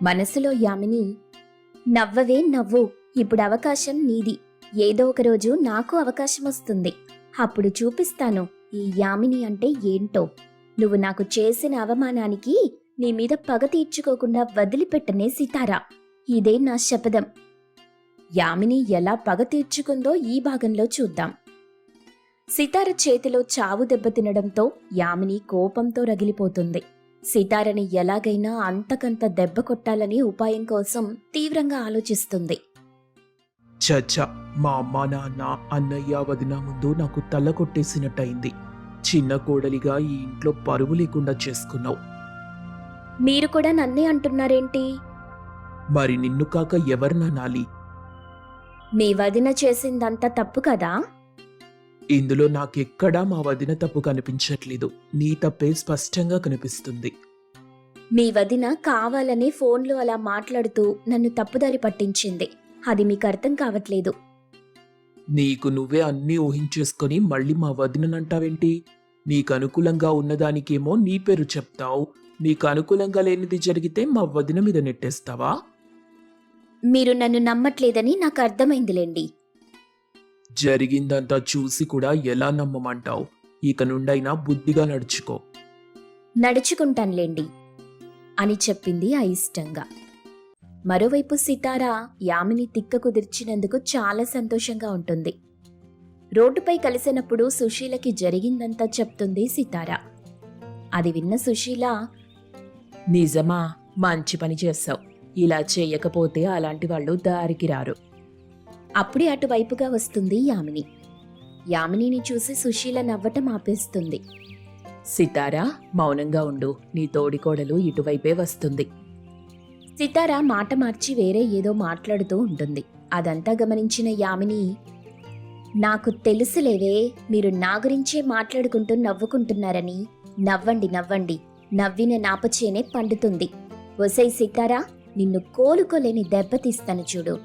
మనసులో యామిని, నవ్వవే నవ్వు, ఇప్పుడు అవకాశం నీది. ఏదో ఒకరోజు నాకు అవకాశం వస్తుంది. అప్పుడు చూపిస్తాను ఈ యామిని అంటే ఏంటో. నువ్వు నాకు చేసిన అవమానానికి నీ మీద పగ తీర్చుకోకుండా వదిలిపెట్టనే సితారా. ఇదే నా శపథం. యామిని ఎలా పగ తీర్చుకుందో ఈ భాగంలో చూద్దాం. సితార చేతిలో చావు దెబ్బతినడంతో యామిని కోపంతో రగిలిపోతుంది. సితారని ఎలాగైనా అంతకంత దెబ్బ కొట్టాలని ఉపాయం కోసం తీవ్రంగా ఆలోచిస్తుంది. చచ్చా, మా అమ్మ నాన్న అన్నయ్య వదిన ముందు నాకు తల కొట్టేసినట్టయింది. చిన్న కోడలిగా ఈ ఇంట్లో పరువు లేకుండా చేసుకున్నావు. మీరు కూడా నన్నే అంటున్నారేంటి? మరి నిన్ను కాక ఎవరిననాలి? మీ వదిన చేసిందంతా తప్పు కదా? ఇందులో నాకెక్కడా మా వదిన తప్పు కనిపించట్లేదు. నీ తప్పే స్పష్టంగా కనిపిస్తుంది. మీ వదిన కావాలని ఫోన్లో అలా మాట్లాడుతూ నన్ను తప్పుదారి పట్టించింది. అది మీకు అర్థం కావట్లేదు. నీకు నువ్వే అన్నీ ఊహించేసుకొని మళ్ళీ మా వదిననంటావేంటి? నీకు అనుకూలంగా ఉన్నదానికేమో నీ పేరు చెప్తావు. నీకు అనుకూలంగా లేనిది జరిగితే మా వదిన మీద నెట్టేస్తావా? మీరు నన్ను నమ్మట్లేదని నాకు అర్థమైందిలేండి. జరిగిందంతా చూసి కూడా ఎలా నమ్మమంటావు? ఇక నుండైనా బుద్ధిగా నడుచుకో. నడుచుకుంటానులేండి అని చెప్పింది అయిష్టంగా. మరోవైపు సితారా యామిని తిక్క కుదిర్చినందుకు చాలా సంతోషంగా ఉంటుంది. రోడ్డుపై కలిసినప్పుడు సుశీలకి జరిగిందంతా చెప్తుంది సితారా. అది విన్న సుశీల, నిజమా? మంచి పని చేశావు. ఇలా చేయకపోతే అలాంటి వాళ్ళు దారికి రారు. అప్పుడే అటువైపుగా వస్తుంది యామిని. యామినిని చూసి సుశీల నవ్వటం ఆపేస్తుంది. సితారా, మౌనంగా ఉండు. నీ తోడికోడలు ఇటువైపే వస్తుంది. సితారా మాట మార్చి వేరే ఏదో మాట్లాడుతూ ఉంటుంది. అదంతా గమనించిన యామిని, నాకు తెలుసులేవే, మీరు నా గురించే మాట్లాడుకుంటూ నవ్వుకుంటున్నారని. నవ్వండి నవ్వండి, నవ్విన నాపచేనే పండుతుంది. ఒసై సితారా, నిన్ను కోలుకోలేని దెబ్బతీస్తాను చూడు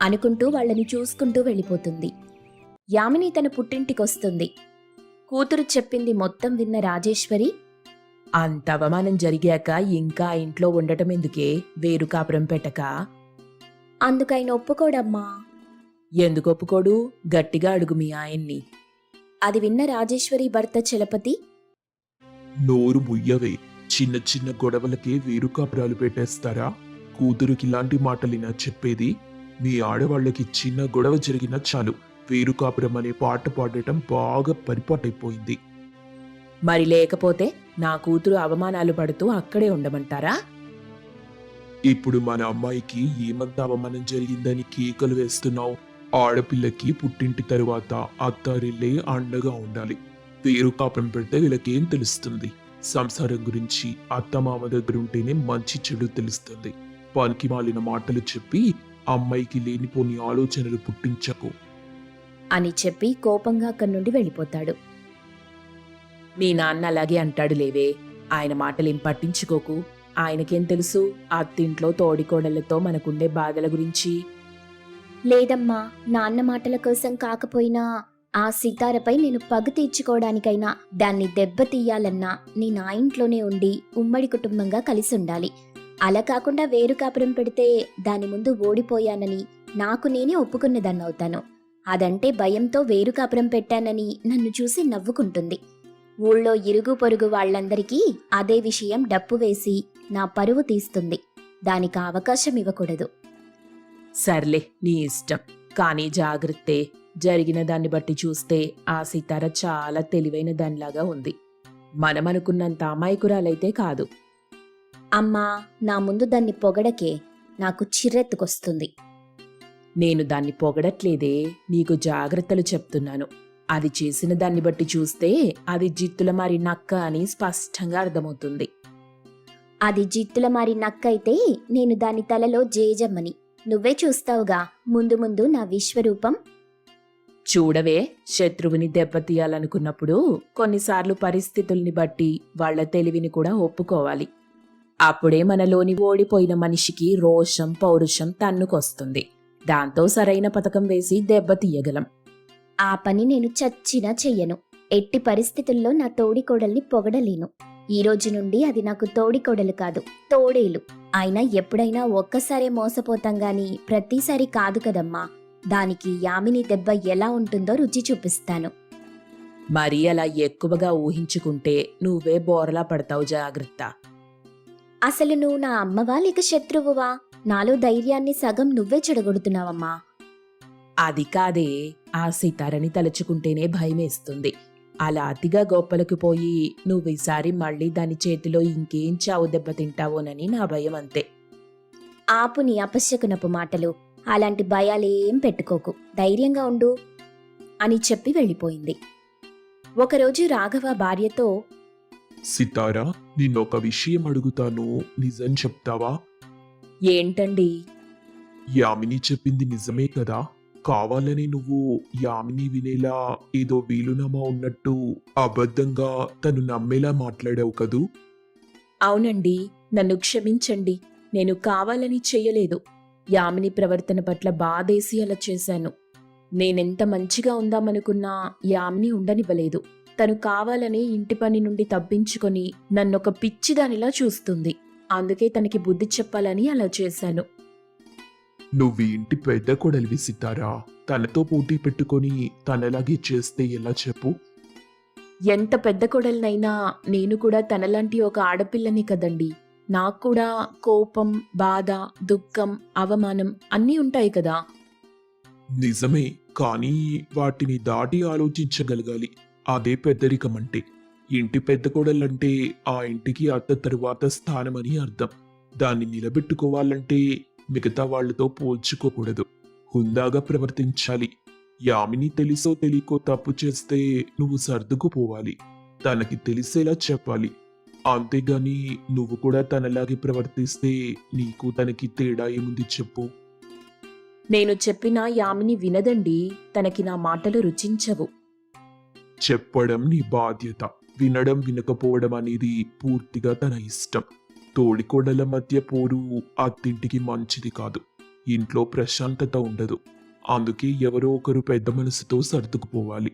అనుకుంటూ వాళ్ళని చూసుకుంటూ వెళ్ళిపోతుంది. యామిని తన పుట్టింటికొస్తుంది. కూతురు చెప్పింది మొత్తం విన్న రాజేశ్వరి, అంత అవమానం జరిగాక ఇంకా ఇంట్లో ఉండటం ఎందుకే? వేరు కాపురం పెట్టక. అందుకైన ఒప్పుకోడమ్మా. ఎందుకు ఒప్పుకోడు? గట్టిగా అడుగు మీ ఆయన్ని. అది విన్న రాజేశ్వరి భర్త చలపతి, నోరు ముయ్యవే. చిన్న చిన్న గొడవలకే వేరు కాపురాలు పెట్టేస్తారా? కూతురుకి ఇలాంటి మాటలినా చెప్పేది? మీ ఆడవాళ్ళకి చిన్న గొడవ జరిగినా చాలు వేరు కాపురం అనే పాట పాడటం బాగా పరిపాటైపోయింది. మరి లేకపోతే నా కూతురు అవమానాలు పడుతూ అక్కడే ఉండమంటారా? ఇప్పుడు మన అమ్మాయికి ఏమంత అవమానం జరిగిందని కేకలు వేస్తున్నావు? ఆడపిల్లకి పుట్టింటి తరువాత అత్తారిల్లే అండగా ఉండాలి. వేరు కాపురం పెడితే వీళ్ళకేం తెలుస్తుంది? సంసారం గురించి అత్తమామ దగ్గర ఉంటేనే మంచి చెడు తెలుస్తుంది. పనికి మాలిన మాటలు చెప్పి అమ్మాయికి లేనిపోని ఆలోచనలు పుట్టించకు అని చెప్పి కోపంగా అక్కడి నుండి వెళ్ళిపోతాడు. మీ నాన్న అలాగే అంటాడు లేవే. ఆయన మాటలేం పట్టించుకోకు. ఆయనకేం తెలుసు అత్తింట్లో తోడికోడళ్లతో మనకుండే బాధల గురించి? లేదమ్మా, నాన్న మాటల కోసం కాకపోయినా ఆ సితారపై నేను పగ తీర్చుకోవడానికైనా, దాన్ని దెబ్బతీయాలన్నా నేను ఆ ఇంట్లోనే ఉండి ఉమ్మడి కుటుంబంగా కలిసి ఉండాలి. అలా కాకుండా వేరు కాపురం పెడితే దాని ముందు ఓడిపోయానని నాకు నేనే ఒప్పుకున్నదాన్నవుతాను. అదంటే భయంతో వేరు కాపురం పెట్టానని నన్ను చూసి నవ్వుకుంటుంది. ఊళ్ళో ఇరుగు పొరుగు వాళ్లందరికీ అదే విషయం డప్పు వేసి నా పరువు తీస్తుంది. దానికి అవకాశం ఇవ్వకూడదు. సర్లే, నీ ఇష్టం. కానీ జాగ్రత్తే. జరిగిన దాన్ని బట్టి చూస్తే ఆ సితార చాలా తెలివైన దానిలాగా ఉంది. మనమనుకున్నంత అమాయకురాలైతే కాదు. అమ్మా, నా ముందు దాన్ని పొగడకే, నాకు చిర్రెత్తుకొస్తుంది. నేను దాన్ని పొగడట్లేదే, నీకు జాగ్రత్తలు చెప్తున్నాను. అది చేసిన దాన్ని బట్టి చూస్తే అది జిత్తుల మారి నక్క అని స్పష్టంగా అర్థమవుతుంది. అది జిత్తుల మారి నక్కైతే నేను దాని తలలో జేజమ్మని. నువ్వే చూస్తావుగా ముందు ముందు నా విశ్వరూపం. చూడవే, శత్రువుని దెబ్బతీయాలనుకున్నప్పుడు కొన్నిసార్లు పరిస్థితుల్ని బట్టి వాళ్ల తెలివిని కూడా ఒప్పుకోవాలి. అప్పుడే మనలోని ఓడిపోయిన మనిషికి రోషం, పౌరుషం తన్నుకొస్తుంది. దాంతో సరైన పథకం వేసి దెబ్బతీయగలం. ఆ పని నేను చచ్చినా చెయ్యను. ఎట్టి పరిస్థితుల్లో నా తోడికోడల్ని పొగడలేను. ఈ రోజు నుండి అది నాకు తోడికోడలు కాదు, తోడేలు. అయినా ఎప్పుడైనా ఒక్కసారే మోసపోతాం గాని ప్రతిసారి కాదు కదమ్మా. దానికి యామిని దెబ్బ ఎలా ఉంటుందో రుచి చూపిస్తాను. మరీ అలా ఎక్కువగా ఊహించుకుంటే నువ్వే బోర్లా పడతావు, జాగ్రత్త. అసలు నువ్వు నా అమ్మవా లేక శత్రువువా? నాలో ధైర్యాన్ని సగం నువ్వే చెడగొడుతున్నావమ్మా. అది కాదే, ఆ సితారని తలుచుకుంటేనే భయమేస్తుంది. అలా అతిగా గొప్పలకు పోయి నువ్వీసారి మళ్ళీ దాని చేతిలో ఇంకేం చావు దెబ్బతింటావోనని నా భయం అంతే. ఆపు నీ అపశకునపు మాటలు. అలాంటి భయాలేం పెట్టుకోకు, ధైర్యంగా ఉండు అని చెప్పి వెళ్ళిపోయింది. ఒకరోజు రాఘవ భార్యతో, సితారా, నిన్నొక విషయం అడుగుతాను, నిజం చెప్తావా? ఏంటండి? యామిని చెప్పింది నిజమే కదా? కావాలని నువ్వు యామిని వినేలా ఏదో వీలునామా ఉన్నట్టు అబద్ధంగా తను నమ్మేలా మాట్లాడావు కదూ? అవునండి, నన్ను క్షమించండి. నేను కావాలని చెయ్యలేదు. యామిని ప్రవర్తన పట్ల బాధేసి అలా చేశాను. నేనెంత మంచిగా ఉందామనుకున్నా యామిని ఉండనివ్వలేదు. తను కావాలని ఇంటి పని నుండి తప్పించుకొని నన్నొక పిచ్చిదానిలా చూస్తుంది. అందుకే తనకి బుద్ధి చెప్పాలని అలా చేశాను. నువ్వు ఇంటి పెద్ద కొడలివి సితారా. తనతో పోటీ పెట్టుకొని తనలాగే చేస్తే ఎలా చెప్పు? ఎంత పెద్ద కొడలనైనా నేను కూడా తనలాంటి ఒక ఆడపిల్లని కదండి. నాకు కూడా కోపం, బాధ, దుఃఖం, అవమానం అన్నీ ఉంటాయి కదా. నిజమే, కానీ వాటిని దాటి ఆలోచించగలగాలి. అదే పెద్దరికం అంటే. ఇంటి పెద్ద కోడలంటే ఆ ఇంటికి అత్త తరువాత స్థానమని అర్థం. దాన్ని నిలబెట్టుకోవాలంటే మిగతా వాళ్లతో పోల్చుకోకూడదు. హుందాగా ప్రవర్తించాలి. యామిని తెలిసో తెలియకో తప్పు చేస్తే నువ్వు సర్దుకుపోవాలి. తనకి తెలిసేలా చెప్పాలి. అంతేగాని నువ్వు కూడా తనలాగే ప్రవర్తిస్తే నీకు తనకి తేడా ఏముంది చెప్పు? నేను చెప్పినా యామిని వినదండి. తనకి నా మాటలు రుచించవు. చెప్పడం నీ బాధ్యత. వినడం వినకపోవడం అనేది పూర్తిగా తన ఇష్టం. తోడికోడల మధ్య పోరు అత్తింటికి మంచిది కాదు. ఇంట్లో ప్రశాంతత ఉండదు. అందుకే ఎవరో ఒకరు పెద్ద మనసుతో సర్దుకుపోవాలి.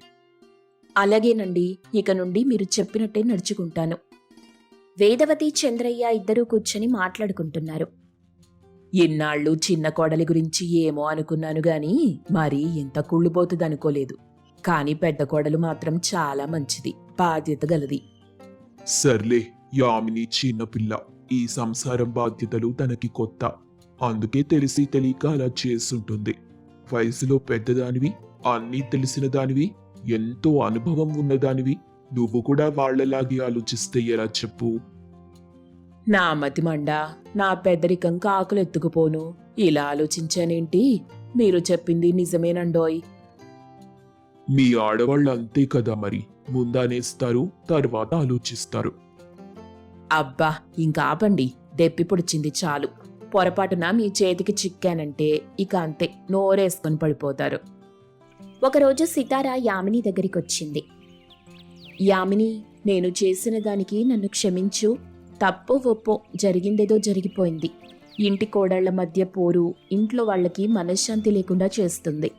అలాగేనండి, ఇక నుండి మీరు చెప్పినట్టే నడుచుకుంటాను. వేదవతి, చంద్రయ్య ఇద్దరూ కూర్చొని మాట్లాడుకుంటున్నారు. ఇన్నాళ్ళు చిన్న కోడలి గురించి ఏమో అనుకున్నాను గాని మరీ ఇంత కుళ్ళిపోతుందనుకోలేదు. కాని పెద్ద కోడలు మాత్రం చాలా మంచిది, బాధ్యత గలది. సర్లే, యామిని చిన్నపిల్ల. ఈ సంసారం బాధ్యతలు తనకి కొత్త. అందుకే తెలిసి తెలియక అలా చేస్తుంటుంది. వయసులో పెద్దదానివి, అన్నీ తెలిసిన దానివి, ఎంతో అనుభవం ఉన్నదానివి. నువ్వు కూడా వాళ్లలాగే ఆలోచిస్తే ఎలా చెప్పు? నా మతి మండ, నా పెద్దరికం కాకులెత్తుకుపోను. ఇలా ఆలోచించానేంటి? మీరు చెప్పింది నిజమేనండోయ్. మీ ఆడవాళ్ళు అంతే కదా మరి. ముందనేస్తారు, తర్వాత ఆలోచిస్తారు. అబ్బా, ఇంకా ఆపండి. దెప్పి పొడిచింది చాలు. పొరపాటున మీ చేతికి చిక్కానంటే ఇక అంతే, నోరేసుకొని పడిపోతారు. ఒకరోజు సితార యామిని దగ్గరికొచ్చింది. యామిని, నేను చేసిన దానికి నన్ను క్షమించు. తప్పో ఒప్పో జరిగిందేదో జరిగిపోయింది. ఇంటి కోడళ్ల మధ్య పోరు ఇంట్లో వాళ్ళకి మనశ్శాంతి లేకుండా చేస్తుంది.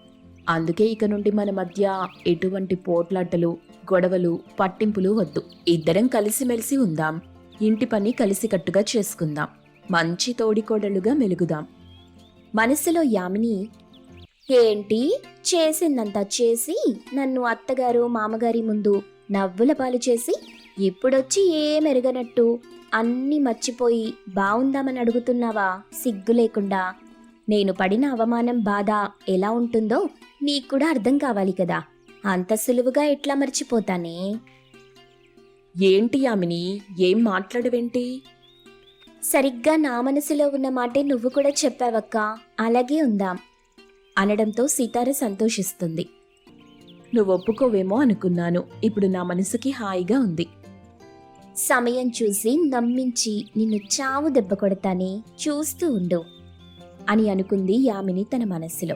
అందుకే ఇక నుండి మన మధ్య ఎటువంటి పోట్లాటలు, గొడవలు, పట్టింపులు వద్దు. ఇద్దరం కలిసిమెలిసి ఉందాం. ఇంటి పని కలిసికట్టుగా చేసుకుందాం. మంచి తోడికోడలుగా మెలుగుదాం. మనసులో యామిని, ఏంటి చేసిందంతా చేసి నన్ను అత్తగారు మామగారి ముందు నవ్వుల పాలు చేసి ఇప్పుడొచ్చి ఏమెరగనట్టు అన్నీ మర్చిపోయి బావుందామని అడుగుతున్నావా? సిగ్గు లేకుండా. నేను పడిన అవమానం, బాధ ఎలా ఉంటుందో నీకు కూడా అర్థం కావాలి కదా. అంత సులువుగా ఎట్లా మర్చిపోతానే? ఏంటి యామిని, ఏం మాట్లాడవేంటి? సరిగ్గా నా మనసులో ఉన్న మాటే నువ్వు కూడా చెప్పావక్కా. అలాగే ఉందాం అనడంతో సితార సంతోషిస్తుంది. నువ్వు ఒప్పుకోవేమో అనుకున్నాను. ఇప్పుడు నా మనసుకి హాయిగా ఉంది. సమయం చూసి నమ్మించి నిన్ను చావు దెబ్బ కొడతానే, చూస్తూ ఉండు అని అనుకుంది యామిని తన మనస్సులో.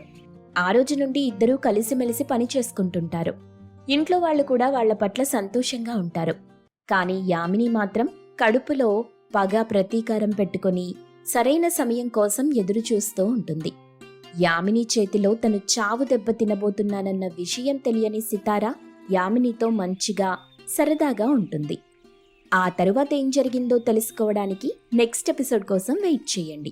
ఆ రోజు నుండి ఇద్దరూ కలిసిమెలిసి పని చేసుకుంటుంటారు. ఇంట్లో వాళ్ళు కూడా వాళ్ల పట్ల సంతోషంగా ఉంటారు. కానీ యామిని మాత్రం కడుపులో పగ, ప్రతీకారం పెట్టుకొని సరైన సమయం కోసం ఎదురు చూస్తూ ఉంటుంది. యామిని చేతిలో తను చావు దెబ్బ తినబోతున్నానన్న విషయం తెలియని సితార యామినితో మంచిగా, సరదాగా ఉంటుంది. ఆ తరువాత ఏం జరిగిందో తెలుసుకోవడానికి నెక్స్ట్ ఎపిసోడ్ కోసం వెయిట్ చేయండి.